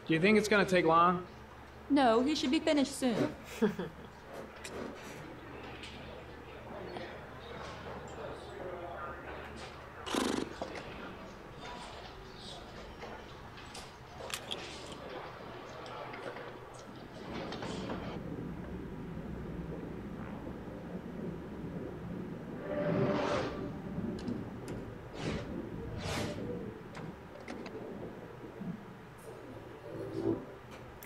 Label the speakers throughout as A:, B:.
A: Do you think it's gonna take long?
B: No, he should be finished soon.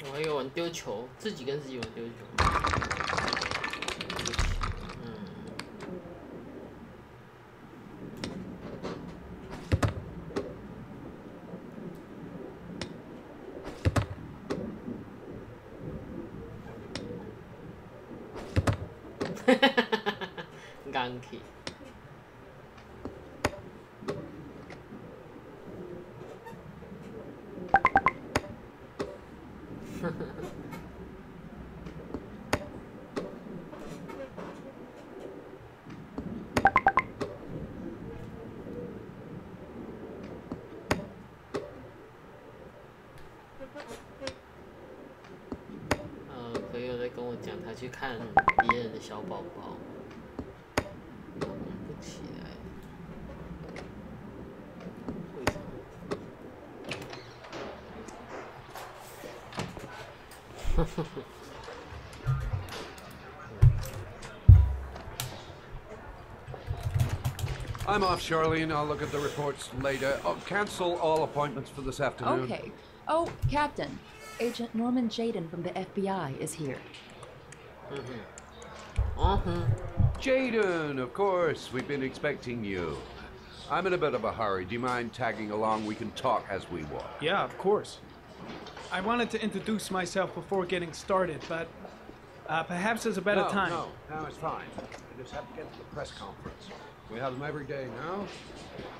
C: 我还有玩丢球，自己跟自己玩丢球。钢铁。朋友在跟我讲，他去看别人的小宝宝，不起来，为什么？I'm
D: off, Charlene. I'll look at the reports later. Oh, cancel all appointments for this afternoon.
B: Okay. Oh, Captain. Agent Norman Jaden from the FBI is here.
D: Jaden, of course. We've been expecting you. I'm in a bit of a hurry. Do you mind tagging along? We can talk as we walk.
A: Yeah, of course. I wanted to introduce myself before getting started, but perhaps there's a better time.
D: No, it's fine. I just have to get to the press conference. We have them every day now.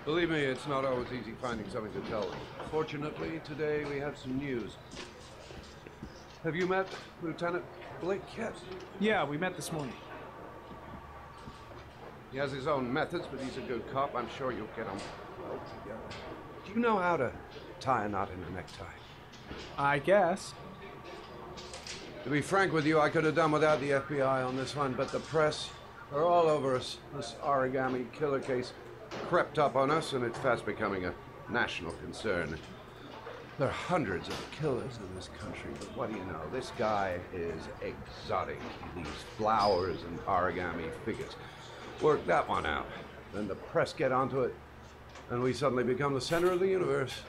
D: Believe me, it's not always easy finding something to tell them. Fortunately, today we have some news. Have you met Lieutenant Blake yet?
A: Yeah, we met this morning.
D: He has his own methods, but he's a good cop. I'm sure you'll get on well together. Do you know how to tie a knot in a necktie?
A: I guess.
D: To be frank with you, I could have done without the FBI on this one, but the press are all over us. This origami killer case crept up on us, and it's fast becoming a national concern. There are hundreds of killers in this country, but what do you know? This guy is exotic. He leaves flowers and origami figures. Work that one out. Then the press get onto it, and we suddenly become the center of the universe.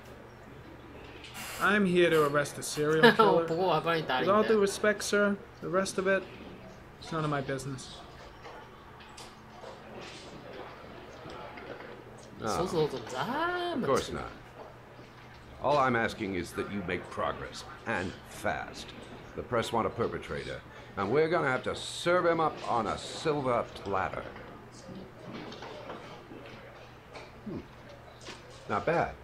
A: I'm here to arrest a serial killer.
C: 不过我帮你打理
A: With all
C: 的。
A: due respect, sir, the rest of it, it's none of my business.
C: 手手怎么这
D: Of
C: 么
D: course
C: 粗
D: not. All I'm asking is that you make progress, and fast. The press want a perpetrator, and we're gonna have to serve him up on a silver platter. Not bad.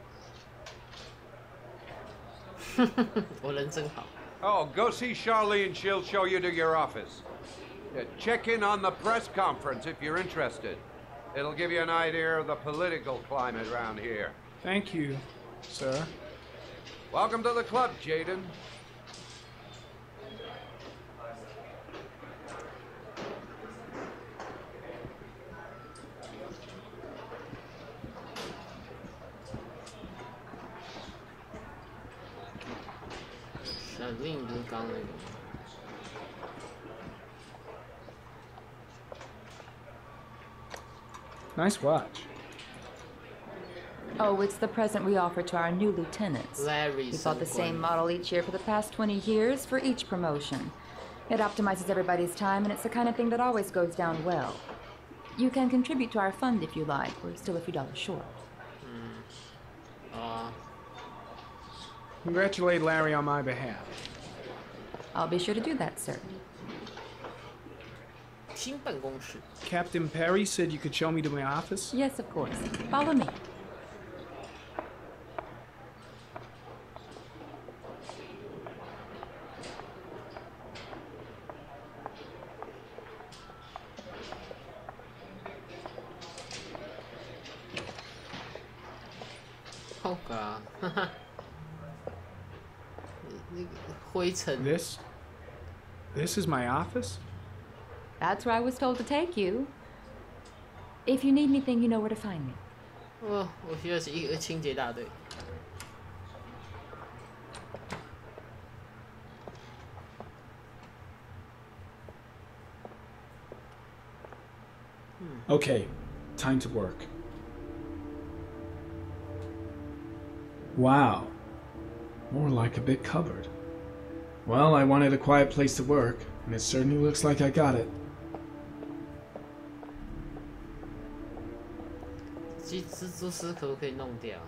C: 我人真好。
D: Oh, go see Charlene. She'll show you to your office. Yeah, check in on the press conference if you're interested. It'll give you an idea of the political climate around here.
A: Thank you, sir.
D: Welcome to the club, Jaden.
C: 小令不是刚那个吗？
A: Nice watch.
B: Oh, it's the present we offer to our new lieutenants.
C: Larry
B: We bought the same model each year for the past 20 years for each promotion. It optimizes everybody's time, and it's the kind of thing that always goes down well. You can contribute to our fund if you like. We're still a few dollars short.
A: Congratulate Larry on my behalf.
B: I'll be sure to do that, sir.
C: 新办公室。
A: Captain Perry said you could show me to my office.
B: Yes, of course. Follow me.
C: Oh god. 那个灰尘。
A: This is my office?
B: That's where I was told to take you. If you need anything, you know where to find me.
C: 哦，我需要是一个清洁大队。
A: Okay, time to work. Wow. More like a big cupboard. Well, I wanted a quiet place to work, and it certainly looks like I got it.
C: 蜘蛛丝可不可以弄掉？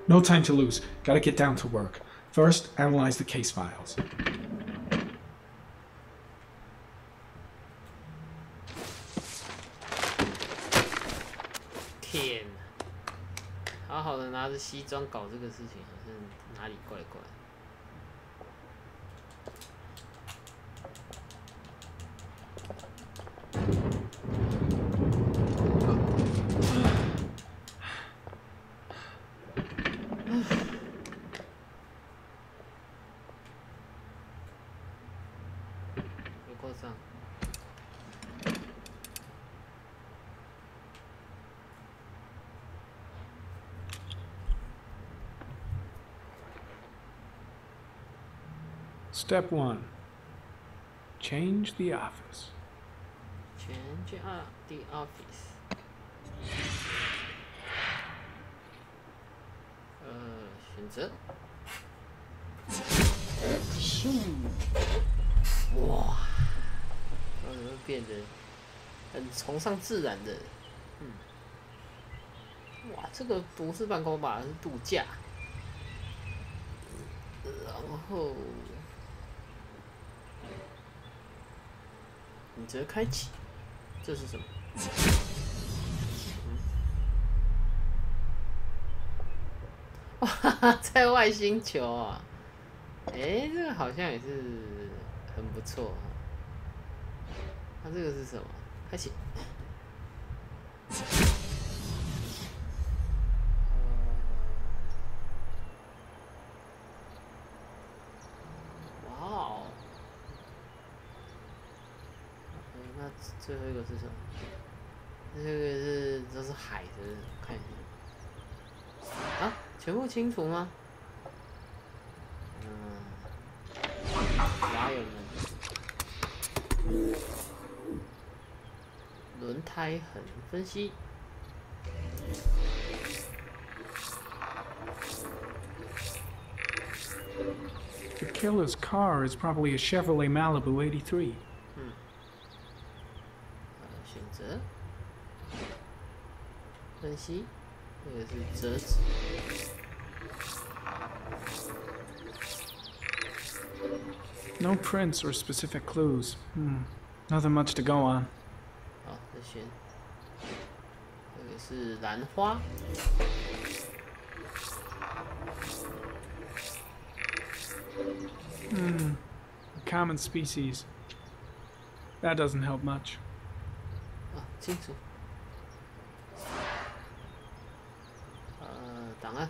A: No time to lose. Gotta get down to work. First, analyze the case files.
C: 天哪！好好的拿着西装搞这个事情，好像哪里怪怪。有够脏。
A: Step 1. Change the office.
C: Change the office. 选择。哇，然后会变得很崇尚自然的，哇，这个不是办公吧，是度假。然后。 选择开启，这是什么？哇，在外星球啊！哎，这个好像也是很不错。它这个是什么？开启。哇哦！ 那最后一个是什么？这个都是海的，看一下。啊，全部清除吗？哪有呢？轮胎痕分析。
A: The killer's car is probably a Chevrolet Malibu 83.
C: 选择分析，这个是折纸。
A: No prints or specific clues. Nothing much to go on.
C: 好，再选。这个是兰花。
A: A common species. That doesn't help much.
C: 啊，清楚。档案。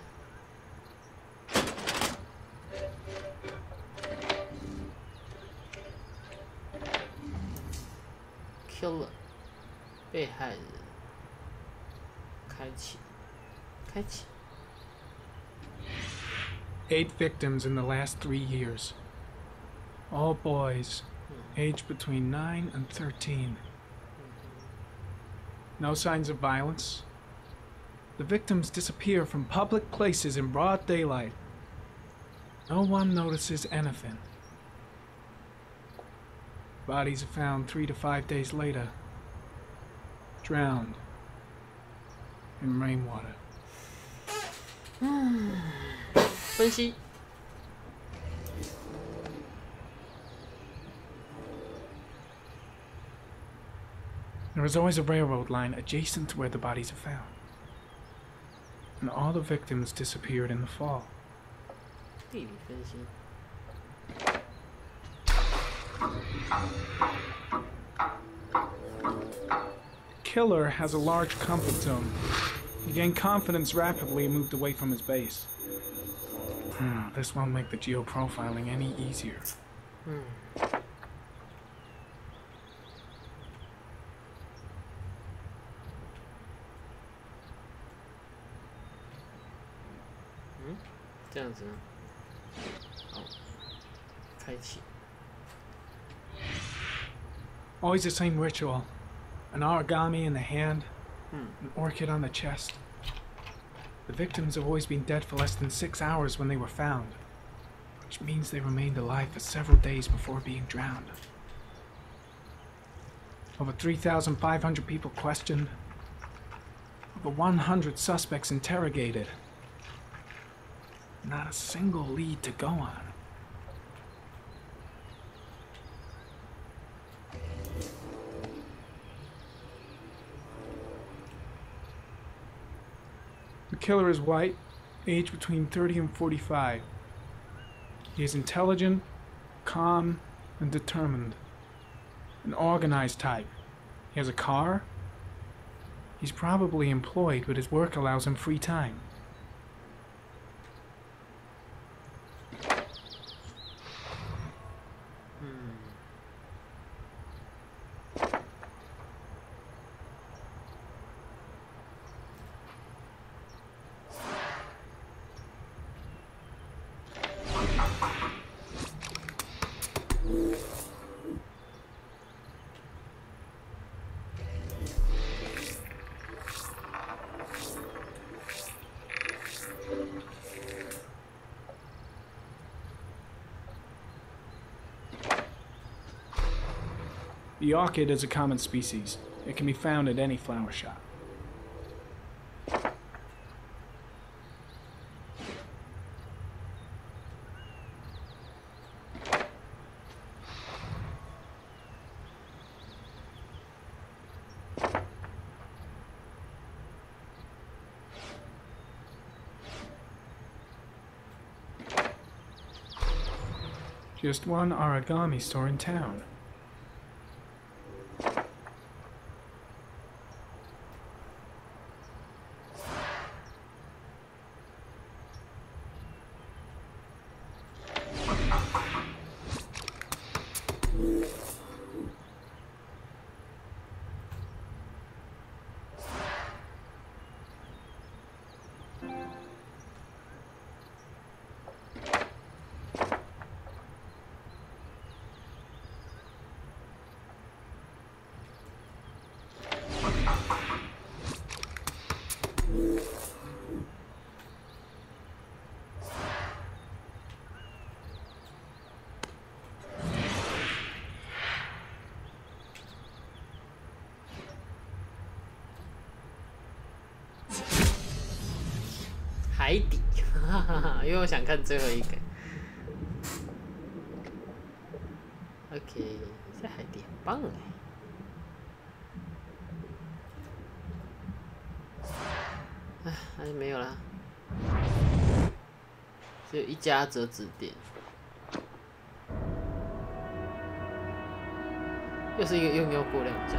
C: Killer， 被害人。开启，开启。
A: 8 victims in the last 3 years. All boys, aged between 9 and 13. No signs of violence. The victims disappear from public places in broad daylight. No one notices anything. Bodies are found 3 to 5 days later, drowned in rainwater.
C: 分析。
A: There is always a railroad line adjacent to where the bodies are found. And all the victims disappeared in the fall.
C: 地理分析。
A: killer has a large comfort zone. He gained confidence rapidly and moved away from his base. This won't make the geoprofiling any easier.
C: Hmm? 这样子呢？好，开启。
A: Always the same ritual. An origami in the hand, an orchid on the chest. The victims have always been dead for less than 6 hours when they were found, which means they remained alive for several days before being drowned. Over 3,500 people questioned, over 100 suspects interrogated. Not a single lead to go on. The killer is white, aged between 30 and 45. He is intelligent, calm, and determined. An organized type. He has a car. He's probably employed, but his work allows him free time. The orchid is a common species. It can be found at any flower shop. Just one origami store in town.
C: 海底，因为我想看最后一个。OK， 在海底很棒哎。还是没有啦，只有一家折纸店，又是一个又过两家。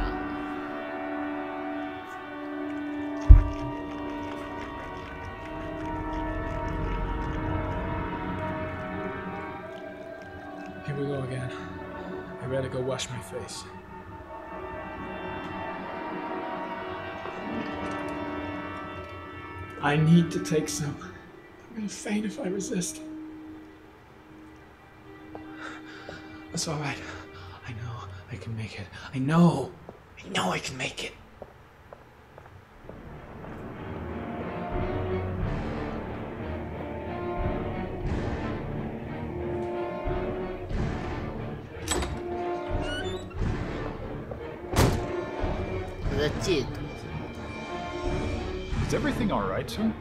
A: Here we go again. I better go wash my face. I need to take some. I'm gonna faint if I resist. That's alright. I know I can make it. I know I can make it.
E: Is everything all right, sir?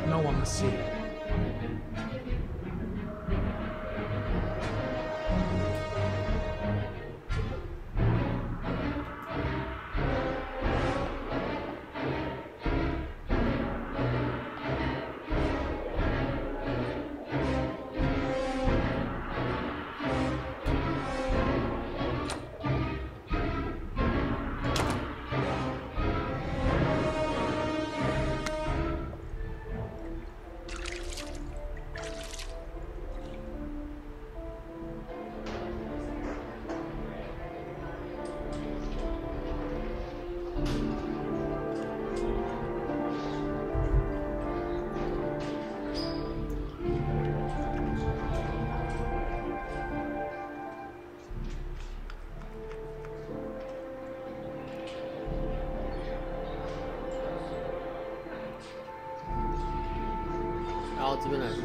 A: No one will see it.
C: 这边来是。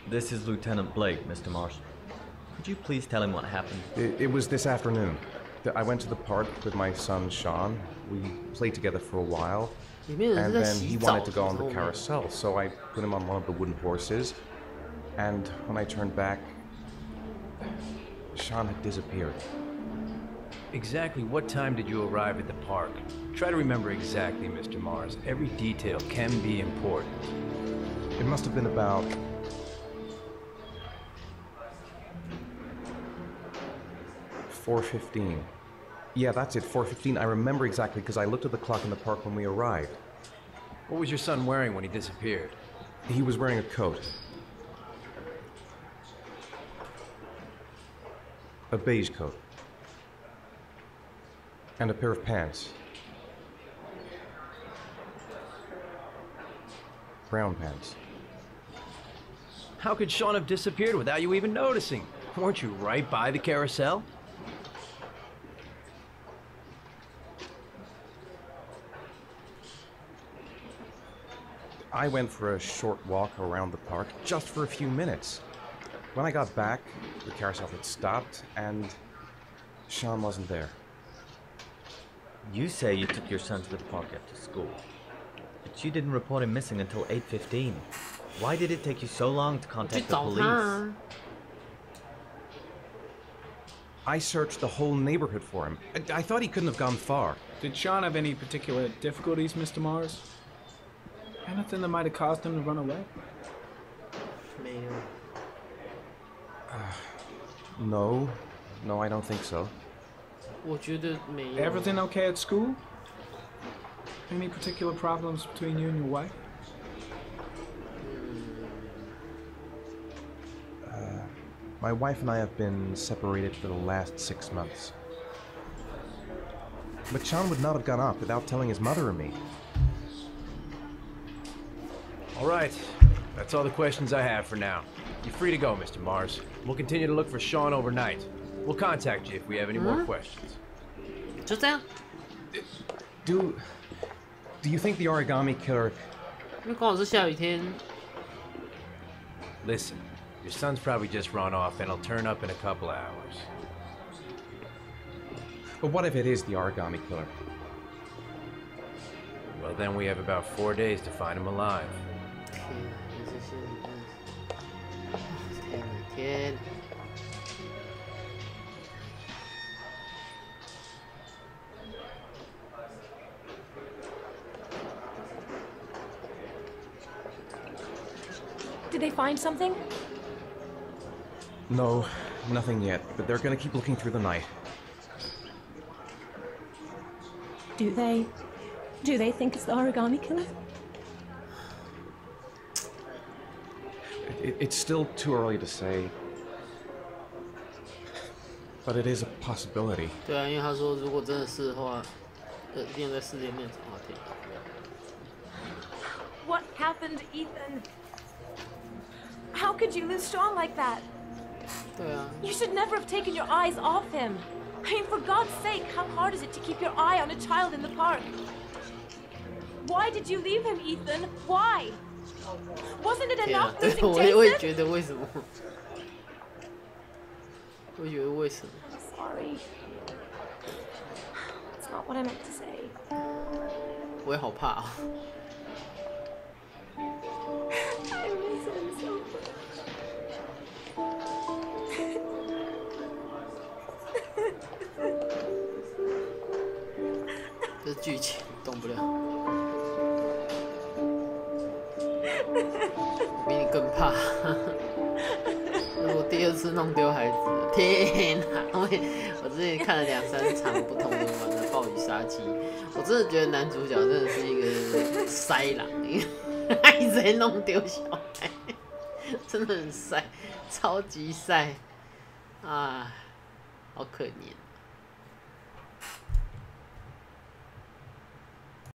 F: This is Lieutenant Blake, Mr. Marsh. Could you please tell him what happened?
G: It was this afternoon. I went to the park with my son Sean. We played together for a while. And then he wanted to go on the carousel, so I put him on one of the wooden horses. And when I turned back, Sean had disappeared.
H: Exactly what time did you arrive at the park? Try to remember exactly, Mr. Mars. Every detail can be important.
G: It must have been about 4:15. Yeah, that's it, 4:15. I remember exactly because I looked at the clock in the park when we arrived.
H: What was your son wearing when he disappeared?
G: He was wearing a coat. A beige coat. And a pair of pants. Brown pants.
H: How could Sean have disappeared without you even noticing? Weren't you right by the carousel?
G: I went for a short walk around the park, just for a few minutes. When I got back, the carousel had stopped, and Sean wasn't there.
F: You say you took your son to the park after school, but you didn't report him missing until 8:15. Why did it take you so long to contact the police?
G: I searched the whole neighborhood for him. I thought he couldn't have gone far.
A: Did Sean have any particular difficulties, Mr. Mars? Anything that might have caused him to run away?
G: No. No, I don't think so.
A: Everything okay at school? Any particular problems between you and your wife?
G: My wife and I have been separated for the last 6 months. But Sean would not have gone off without telling his mother or me.
H: All right. That's all the questions I have for now. You're free to go, Mr. Mars. We'll continue to look for Sean overnight. We'll contact you if we have any more questions.
C: 就这样。
G: Do you think the origami killer...
C: 因为刚好是下雨天。
H: Listen, your son's probably just run off and he'll turn up in a couple of hours.
G: But what if it is the origami killer?
H: Well, then we have about 4 days to find him alive.
C: 天。
I: Did they find something?
G: No, nothing yet, but they're gonna keep looking through the night.
I: Do they think it's the origami killer?
G: It's still too early to say, but it is a possibility.
C: 对啊，因为他说如果真的是的话，一定在世界面找到天。
I: What happened, Ethan? How could you lose Sean like that?
C: 对啊。
I: You should never have taken your eyes off him. I mean, for God's sake, how hard is it to keep your eye on a child in the park? Why did you leave him, Ethan? Why? Wasn't it enough losing Jason?
C: 我也觉得为什么？我也觉得为什么？
I: I'm sorry. It's not what I meant to say.
C: 我也好怕啊。
I: I miss him so much.
C: 这是剧情，动不了。我比你更怕。如果第二次弄丢孩子，天哪！我之前看了2、3场不同人玩的《暴雨杀机》，我真的觉得男主角真的是一个塞狼，因为他一直在弄丢小孩，真的很塞，超级塞啊，好可怜。